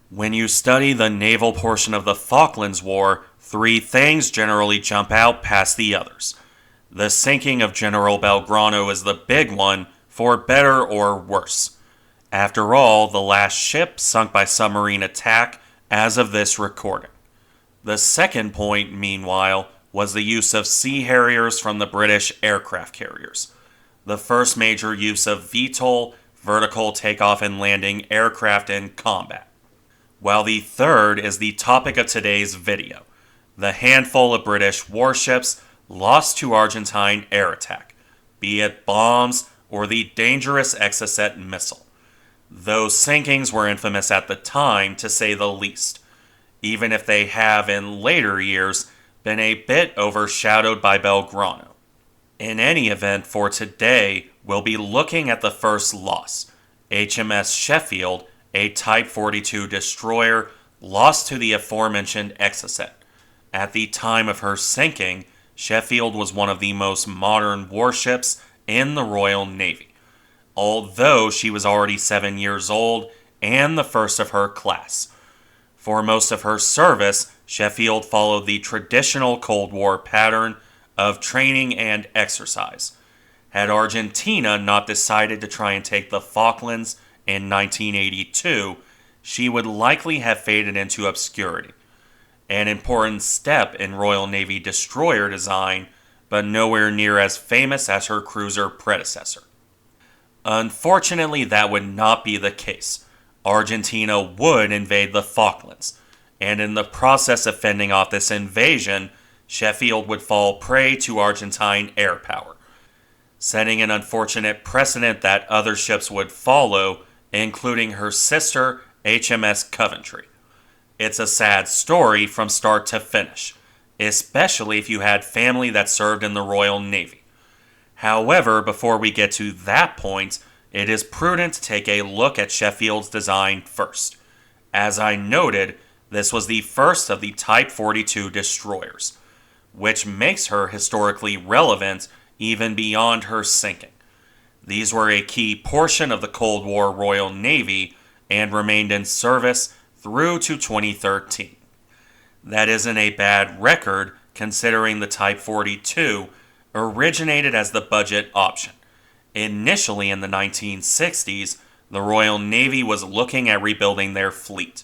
When you study the naval portion of the Falklands War, three things generally jump out past the others. The sinking of General Belgrano is the big one, for better or worse. After all, the last ship sunk by submarine attack as of this recording. The second point, meanwhile, was the use of Sea Harriers from the British aircraft carriers. The first major use of VTOL, vertical takeoff and landing aircraft in combat. While the third is the topic of today's video, the handful of British warships lost to Argentine air attack, be it bombs or the dangerous Exocet missile. Those sinkings were infamous at the time, to say the least, even if they have in later years been a bit overshadowed by Belgrano. In any event, for today, we'll be looking at the first loss, HMS Sheffield, a Type 42 destroyer lost to the aforementioned Exocet. At the time of her sinking, Sheffield was one of the most modern warships in the Royal Navy, although she was already 7 years old and the first of her class. For most of her service, Sheffield followed the traditional Cold War pattern of training and exercise. Had Argentina not decided to try and take the Falklands in 1982, she would likely have faded into obscurity. An important step in Royal Navy destroyer design, but nowhere near as famous as her cruiser predecessor. Unfortunately, that would not be the case. Argentina would invade the Falklands, and in the process of fending off this invasion, Sheffield would fall prey to Argentine air power, setting an unfortunate precedent that other ships would follow, including her sister, HMS Coventry. It's a sad story from start to finish, especially if you had family that served in the Royal Navy. However, before we get to that point, it is prudent to take a look at Sheffield's design first. As I noted, this was the first of the Type 42 destroyers, which makes her historically relevant even beyond her sinking. These were a key portion of the Cold War Royal Navy and remained in service through to 2013. That isn't a bad record considering the Type 42 originated as the budget option. Initially in the 1960s, the Royal Navy was looking at rebuilding their fleet,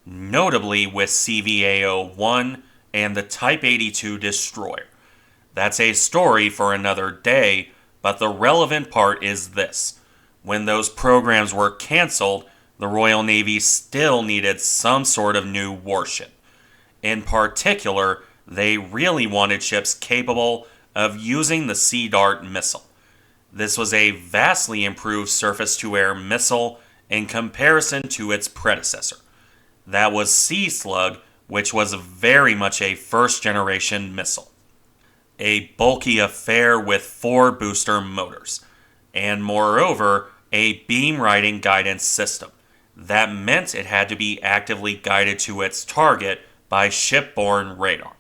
notably with CVA-01 and the Type 82 destroyer. That's a story for another day, but the relevant part is this. When those programs were canceled, the Royal Navy still needed some sort of new warship. In particular, they really wanted ships capable of using the Sea Dart missile. This was a vastly improved surface-to-air missile in comparison to its predecessor. That was Sea Slug, which was very much a first-generation missile. A bulky affair with 4 booster motors, and moreover, a beam-riding guidance system. That meant it had to be actively guided to its target by shipborne radar.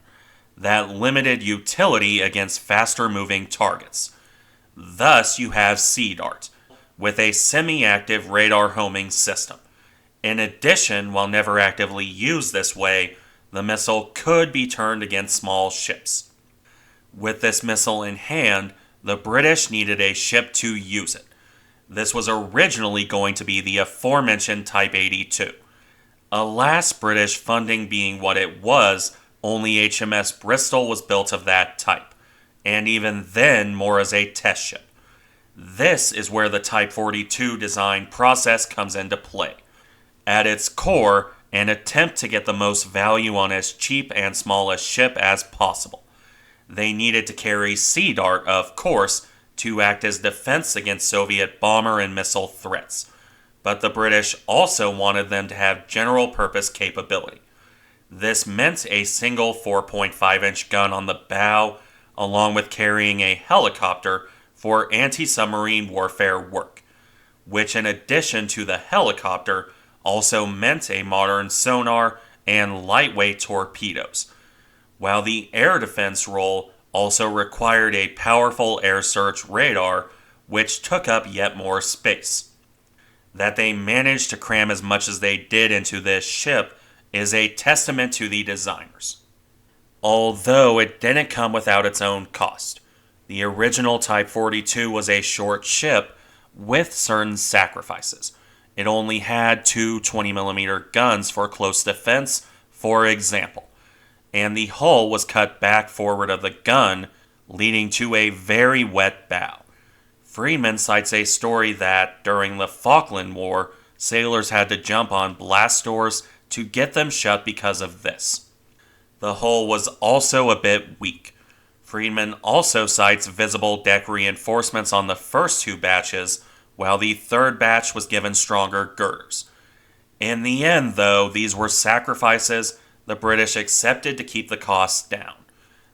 That limited utility against faster-moving targets. Thus, you have Sea Dart, with a semi-active radar homing system. In addition, while never actively used this way, the missile could be turned against small ships. With this missile in hand, the British needed a ship to use it. This was originally going to be the aforementioned Type 82. Alas, British funding being what it was, only HMS Bristol was built of that type, and even then more as a test ship. This is where the Type 42 design process comes into play. At its core, an attempt to get the most value on as cheap and small a ship as possible. They needed to carry Sea Dart, of course, to act as defense against Soviet bomber and missile threats. But the British also wanted them to have general purpose capability. This meant a single 4.5-inch gun on the bow, along with carrying a helicopter for anti-submarine warfare work, which in addition to the helicopter also meant a modern sonar and lightweight torpedoes, while the air defense role also required a powerful air search radar, which took up yet more space. That they managed to cram as much as they did into this ship is a testament to the designers. Although it didn't come without its own cost. The original Type 42 was a short ship with certain sacrifices. It only had two 20mm guns for close defense, for example, and the hull was cut back forward of the gun, leading to a very wet bow. Friedman cites a story that, during the Falkland War, sailors had to jump on blast doors to get them shut because of this. The hull was also a bit weak. Friedman also cites visible deck reinforcements on the first two batches, while the third batch was given stronger girders. In the end, though, these were sacrifices the British accepted to keep the costs down.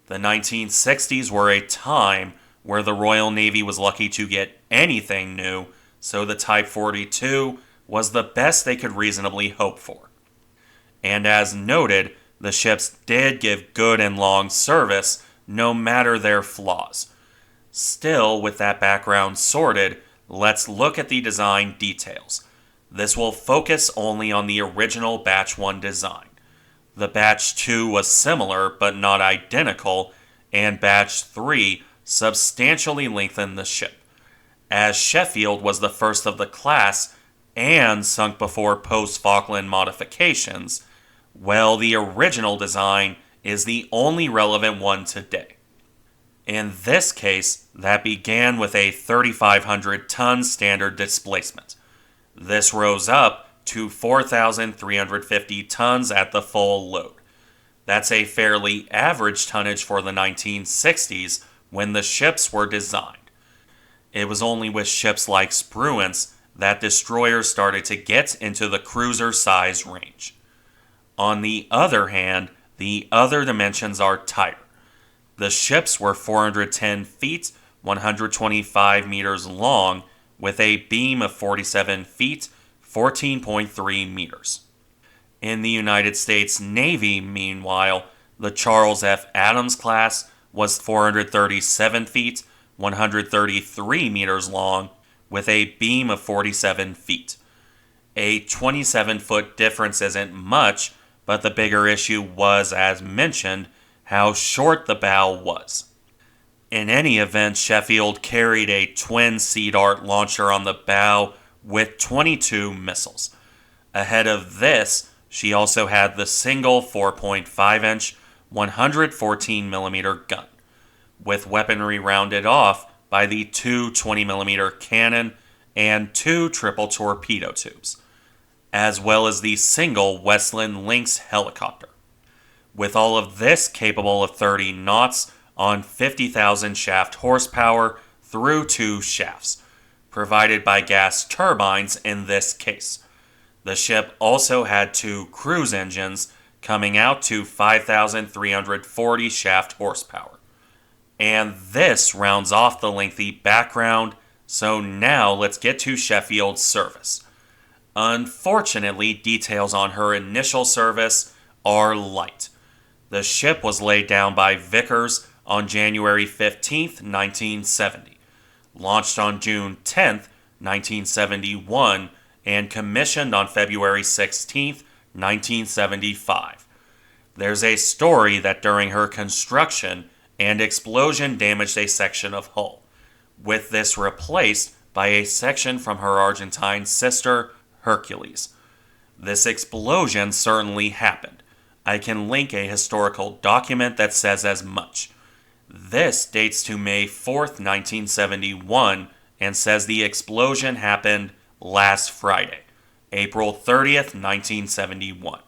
The 1960s were a time where the Royal Navy was lucky to get anything new, so the Type 42 was the best they could reasonably hope for. And as noted, the ships did give good and long service, no matter their flaws. Still, with that background sorted, let's look at the design details. This will focus only on the original Batch 1 design. The Batch 2 was similar but not identical, and Batch 3 substantially lengthened the ship. As Sheffield was the first of the class and sunk before post-Falkland modifications, well, the original design is the only relevant one today. In this case, that began with a 3,500-ton standard displacement. This rose up to 4,350 tons at the full load. That's a fairly average tonnage for the 1960s when the ships were designed. It was only with ships like Spruance that destroyers started to get into the cruiser size range. On the other hand, the other dimensions are tighter. The ships were 410 feet, 125 meters long, with a beam of 47 feet, 14.3 meters. In the United States Navy, meanwhile, the Charles F. Adams class was 437 feet, 133 meters long, with a beam of 47 feet. A 27-foot difference isn't much, but the bigger issue was, as mentioned, how short the bow was. In any event, Sheffield carried a twin Sea Dart launcher on the bow with 22 missiles. Ahead of this, she also had the single 4.5-inch 114mm gun, with weaponry rounded off by the two 20mm cannon and two triple torpedo tubes, as well as the single Westland Lynx helicopter. With all of this capable of 30 knots on 50,000 shaft horsepower through two shafts, provided by gas turbines in this case. The ship also had two cruise engines coming out to 5,340 shaft horsepower. And this rounds off the lengthy background, so now let's get to Sheffield's service. Unfortunately, details on her initial service are light. The ship was laid down by Vickers on January 15, 1970, launched on June 10, 1971, and commissioned on February 16, 1975. There's a story that during her construction, an explosion damaged a section of hull, with this replaced by a section from her Argentine sister, Hercules. This explosion certainly happened. I can link a historical document that says as much. This dates to May 4th, 1971, and says the explosion happened last Friday, April 30th, 1971.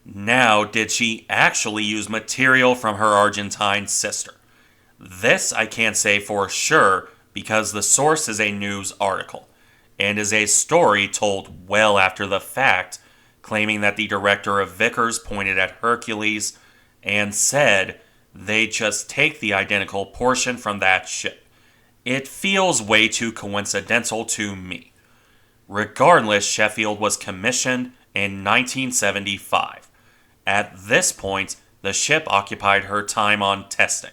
Now, did she actually use material from her Argentine sister? This I can't say for sure because the source is a news article, and is a story told well after the fact, claiming that the director of Vickers pointed at Hercules and said, "They just take the identical portion from that ship." It feels way too coincidental to me. Regardless, Sheffield was commissioned in 1975. At this point, the ship occupied her time on testing.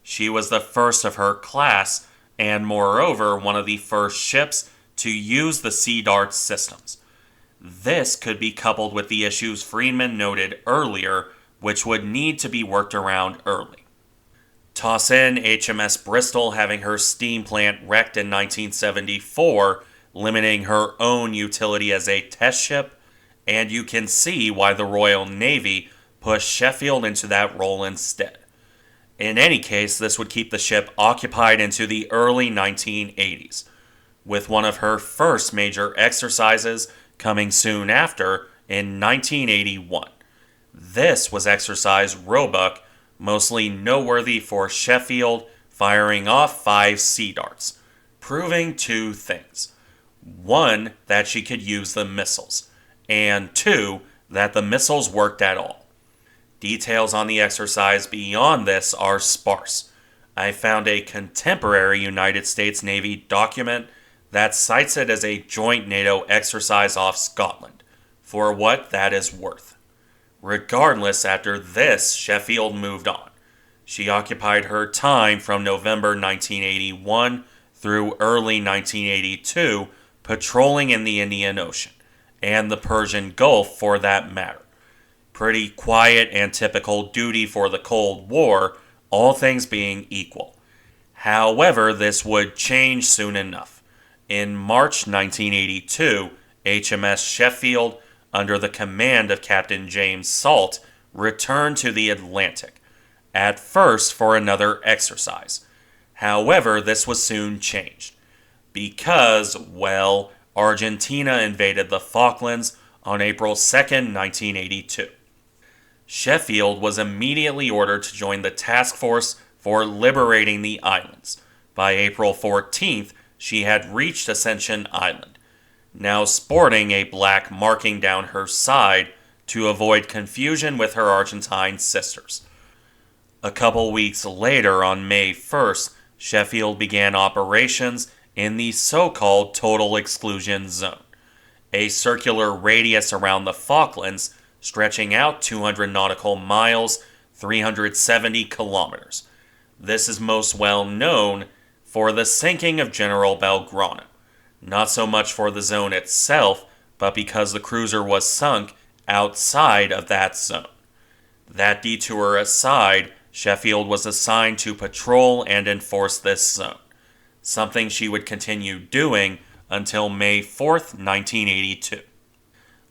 She was the first of her class, and moreover, one of the first ships to use the Sea Dart systems. This could be coupled with the issues Friedman noted earlier, which would need to be worked around early. Toss in HMS Bristol having her steam plant wrecked in 1974, limiting her own utility as a test ship, and you can see why the Royal Navy pushed Sheffield into that role instead. In any case, this would keep the ship occupied into the early 1980s, with one of her first major exercises coming soon after in 1981. This was Exercise Roebuck, mostly noteworthy for Sheffield firing off 5 Sea Darts, proving 2 things. 1, that she could use the missiles, and 2, that the missiles worked at all. Details on the exercise beyond this are sparse. I found a contemporary United States Navy document that cites it as a joint NATO exercise off Scotland, for what that is worth. Regardless, after this, Sheffield moved on. She occupied her time from November 1981 through early 1982 patrolling in the Indian Ocean, and the Persian Gulf for that matter. Pretty quiet and typical duty for the Cold War, all things being equal. However, this would change soon enough. In March 1982, HMS Sheffield, under the command of Captain James Salt, returned to the Atlantic, at first for another exercise. However, this was soon changed, because, well, Argentina invaded the Falklands on April 2, 1982. Sheffield was immediately ordered to join the task force for liberating the islands. By April 14th, she had reached Ascension Island, now sporting a black marking down her side to avoid confusion with her Argentine sisters. A couple weeks later, on May 1st, Sheffield began operations in the so-called Total Exclusion Zone, a circular radius around the Falklands stretching out 200 nautical miles, 370 kilometers. This is most well known for the sinking of General Belgrano. Not so much for the zone itself, but because the cruiser was sunk outside of that zone. That detour aside, Sheffield was assigned to patrol and enforce this zone, something she would continue doing until May 4th, 1982.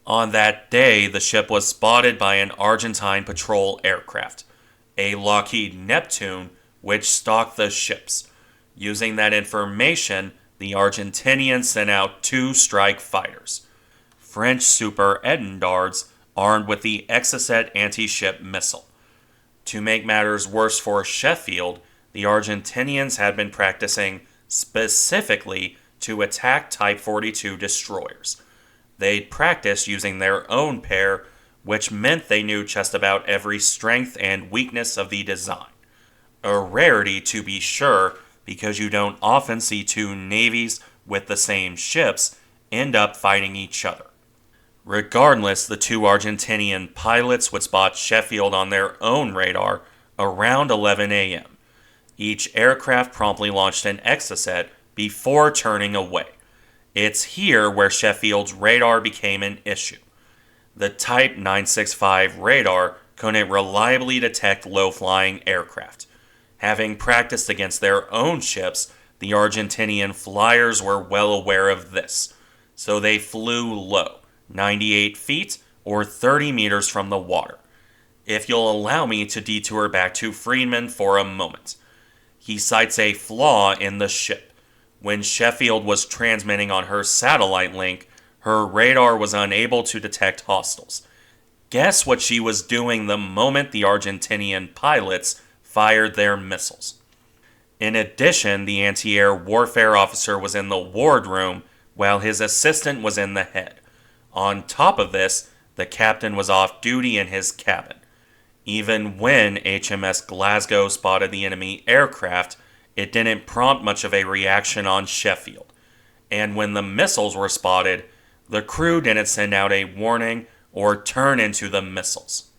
On that day, the ship was spotted by an Argentine patrol aircraft, a Lockheed Neptune, which stalked the ships. Using that information, the Argentinians sent out 2 strike fighters, French Super Étendards, armed with the Exocet anti-ship missile. To make matters worse for Sheffield, the Argentinians had been practicing specifically to attack Type 42 destroyers. They'd practiced using their own pair, which meant they knew just about every strength and weakness of the design. A rarity, to be sure, because you don't often see 2 navies with the same ships end up fighting each other. Regardless, the 2 Argentinian pilots would spot Sheffield on their own radar around 11 a.m. Each aircraft promptly launched an Exocet before turning away. It's here where Sheffield's radar became an issue. The Type 965 radar couldn't reliably detect low-flying aircraft. Having practiced against their own ships, the Argentinian flyers were well aware of this, so they flew low, 98 feet or 30 meters from the water. If you'll allow me to detour back to Friedman for a moment. He cites a flaw in the ship. When Sheffield was transmitting on her satellite link, her radar was unable to detect hostiles. Guess what she was doing the moment the Argentinian pilots fired their missiles. In addition, the anti-air warfare officer was in the wardroom while his assistant was in the head. On top of this, the captain was off duty in his cabin. Even when HMS Glasgow spotted the enemy aircraft, it didn't prompt much of a reaction on Sheffield. And when the missiles were spotted, the crew didn't send out a warning or turn into the missiles.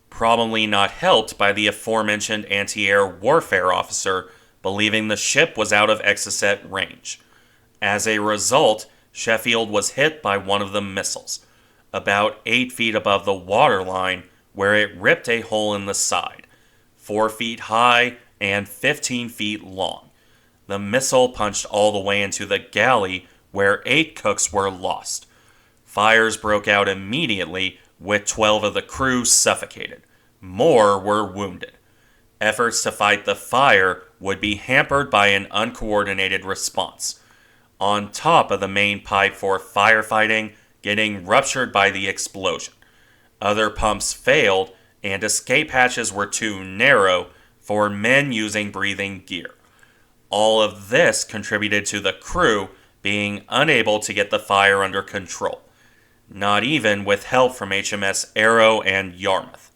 Probably not helped by the aforementioned anti-air warfare officer believing the ship was out of Exocet range. As a result, Sheffield was hit by one of the missiles, about 8 feet above the waterline, where it ripped a hole in the side, 4 feet high and 15 feet long. The missile punched all the way into the galley, where 8 cooks were lost. Fires broke out immediately, with 12 of the crew suffocated. More were wounded. Efforts to fight the fire would be hampered by an uncoordinated response, on top of the main pipe for firefighting getting ruptured by the explosion. Other pumps failed, and escape hatches were too narrow for men using breathing gear. All of this contributed to the crew being unable to get the fire under control, not even with help from HMS Arrow and Yarmouth.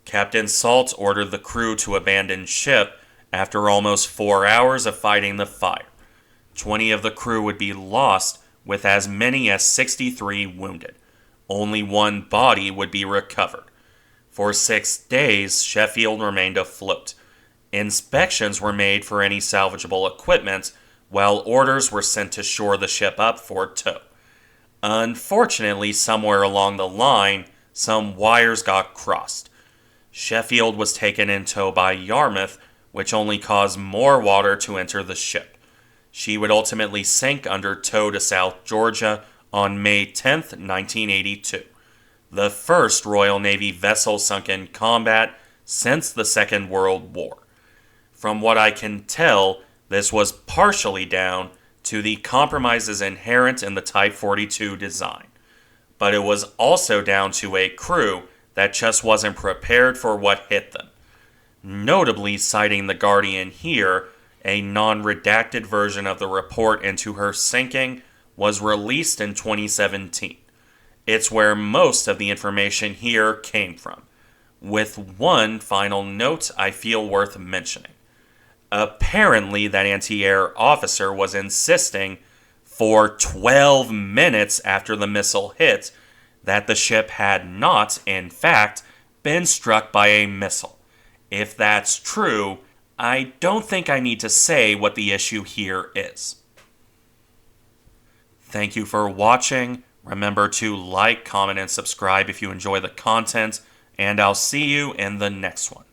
Captain Salt ordered the crew to abandon ship after almost 4 hours of fighting the fire. 20 of the crew would be lost, with as many as 63 wounded. Only one body would be recovered. For 6 days, Sheffield remained afloat. Inspections were made for any salvageable equipment, while orders were sent to shore the ship up for tow. Unfortunately, somewhere along the line, some wires got crossed. Sheffield was taken in tow by Yarmouth, which only caused more water to enter the ship. She would ultimately sink under tow to South Georgia on May 10, 1982, the first Royal Navy vessel sunk in combat since the Second World War. From what I can tell, this was partially down to the compromises inherent in the Type 42 design, but it was also down to a crew that just wasn't prepared for what hit them. Notably, citing The Guardian here, a non-redacted version of the report into her sinking was released in 2017. It's where most of the information here came from, with one final note I feel worth mentioning. Apparently, that anti-air officer was insisting for 12 minutes after the missile hit that the ship had not, in fact, been struck by a missile. If that's true, I don't think I need to say what the issue here is. Thank you for watching. Remember to like, comment, and subscribe if you enjoy the content, and I'll see you in the next one.